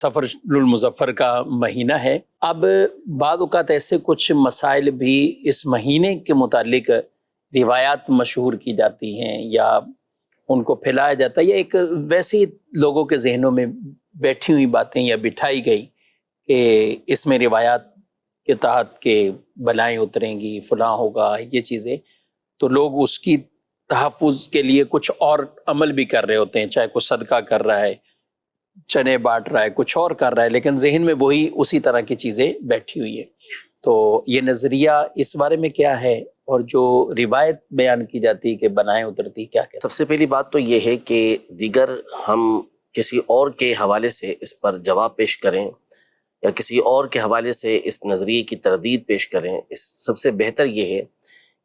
سفر المظفر کا مہینہ ہے۔ اب بعض اوقات ایسے کچھ مسائل بھی اس مہینے کے متعلق روایات مشہور کی جاتی ہیں یا ان کو پھیلایا جاتا ہے، یا ایک ویسی لوگوں کے ذہنوں میں بیٹھی ہوئی باتیں یا بٹھائی گئی کہ اس میں روایات کے تحت کہ بلائیں اتریں گی، فلاں ہوگا، یہ چیزیں، تو لوگ اس کی تحفظ کے لیے کچھ اور عمل بھی کر رہے ہوتے ہیں، چاہے کوئی صدقہ کر رہا ہے، چنے بانٹ رہا ہے، کچھ اور کر رہا ہے، لیکن ذہن میں وہی اسی طرح کی چیزیں بیٹھی ہوئی ہے۔ تو یہ نظریہ اس بارے میں کیا ہے، اور جو روایت بیان کی جاتی ہے کہ بنائیں اترتی، کیا کہتے ہیں؟ سب سے پہلی بات تو یہ ہے کہ دیگر ہم کسی اور کے حوالے سے اس پر جواب پیش کریں یا کسی اور کے حوالے سے اس نظریے کی تردید پیش کریں، اس سب سے بہتر یہ ہے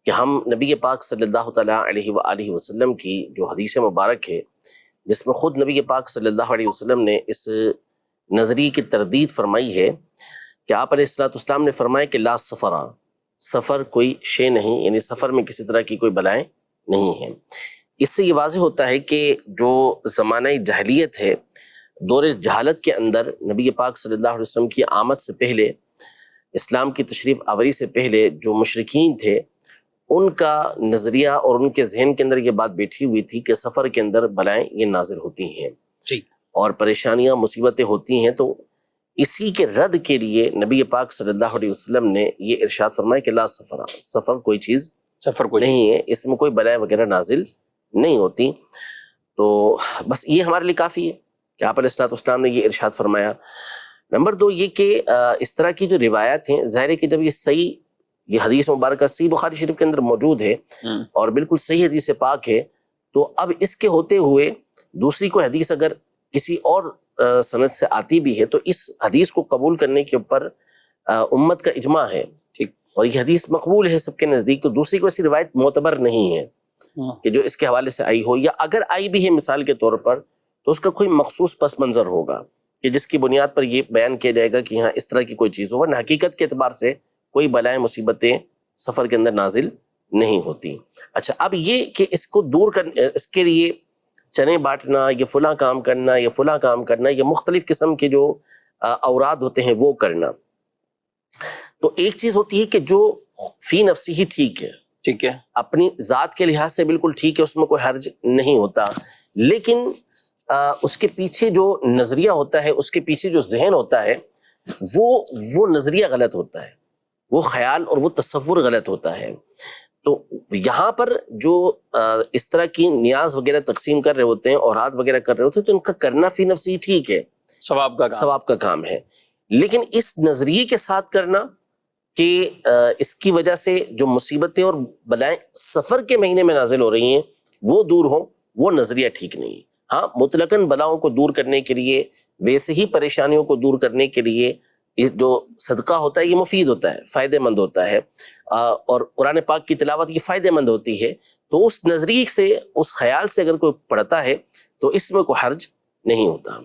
کہ ہم نبی پاک صلی اللہ تعالیٰ علیہ وآلہ وسلم کی جو حدیث مبارک ہے، جس میں خود نبی پاک صلی اللہ علیہ وسلم نے اس نظریے کی تردید فرمائی ہے کہ آپ علیہ السلام نے فرمایا کہ لا سفرا، سفر کوئی شے نہیں، یعنی سفر میں کسی طرح کی کوئی بلائیں نہیں ہیں۔ اس سے یہ واضح ہوتا ہے کہ جو زمانہ جاہلیت ہے، دور جہالت کے اندر نبی پاک صلی اللہ علیہ وسلم کی آمد سے پہلے، اسلام کی تشریف آوری سے پہلے جو مشرکین تھے، ان کا نظریہ اور ان کے ذہن کے اندر یہ بات بیٹھی ہوئی تھی کہ سفر کے اندر بلائیں یہ نازل ہوتی ہیں اور پریشانیاں مصیبتیں ہوتی ہیں۔ تو اسی کے رد کے لیے نبی پاک صلی اللہ علیہ وسلم نے یہ ارشاد فرمایا کہ لا سفر، سفر کوئی چیز نہیں ہے، اس میں کوئی بلائیں وغیرہ نازل نہیں ہوتی۔ تو بس یہ ہمارے لیے کافی ہے کہ آپ علیہ السلام نے یہ ارشاد فرمایا۔ نمبر دو یہ کہ اس طرح کی جو روایات ہیں، ظاہر ہے کہ جب یہ صحیح، یہ حدیث مبارکہ صحیح بخاری شریف کے اندر موجود ہے اور بالکل صحیح حدیث پاک ہے، تو اب اس کے ہوتے ہوئے دوسری کوئی حدیث اگر کسی اور سند سے آتی بھی ہے تو اس حدیث کو قبول کرنے کے اوپر امت کا اجماع ہے، ٹھیک، اور یہ حدیث مقبول ہے سب کے نزدیک، تو دوسری کوئی ایسی روایت معتبر نہیں ہے کہ جو اس کے حوالے سے آئی ہو، یا اگر آئی بھی ہے مثال کے طور پر تو اس کا کوئی مخصوص پس منظر ہوگا کہ جس کی بنیاد پر یہ بیان کیا جائے گا کہ ہاں اس طرح کی کوئی چیز ہو، ورنہ حقیقت کے اعتبار سے کوئی بلائیں مصیبتیں سفر کے اندر نازل نہیں ہوتی۔ اچھا، اب یہ کہ اس کو دور کرنے، اس کے لیے چنے بانٹنا، یہ فلاں کام کرنا، یہ فلاں کام کرنا، یہ مختلف قسم کے جو اوراد ہوتے ہیں وہ کرنا، تو ایک چیز ہوتی ہے کہ جو فی نفسی ہی ٹھیک ہے، اپنی ذات کے لحاظ سے بالکل ٹھیک ہے، اس میں کوئی حرج نہیں ہوتا، لیکن اس کے پیچھے جو نظریہ ہوتا ہے، اس کے پیچھے جو ذہن ہوتا ہے، وہ نظریہ غلط ہوتا ہے، وہ خیال اور وہ تصور غلط ہوتا ہے۔ تو یہاں پر جو اس طرح کی نیاز وغیرہ تقسیم کر رہے ہوتے ہیں، اوراد وغیرہ کر رہے ہوتے ہیں، تو ان کا کرنا فی نفسی ٹھیک ہے، ثواب کا کام ہے، لیکن اس نظریے کے ساتھ کرنا کہ اس کی وجہ سے جو مصیبتیں اور بلائیں سفر کے مہینے میں نازل ہو رہی ہیں وہ دور ہوں، وہ نظریہ ٹھیک نہیں ہے۔ ہاں، مطلقاً بلاؤں کو دور کرنے کے لیے، ویسے ہی پریشانیوں کو دور کرنے کے لیے جو صدقہ ہوتا ہے یہ مفید ہوتا ہے، فائدہ مند ہوتا ہے، اور قرآن پاک کی تلاوت یہ فائدہ مند ہوتی ہے، تو اس نظریے سے، اس خیال سے اگر کوئی پڑھتا ہے تو اس میں کوئی حرج نہیں ہوتا۔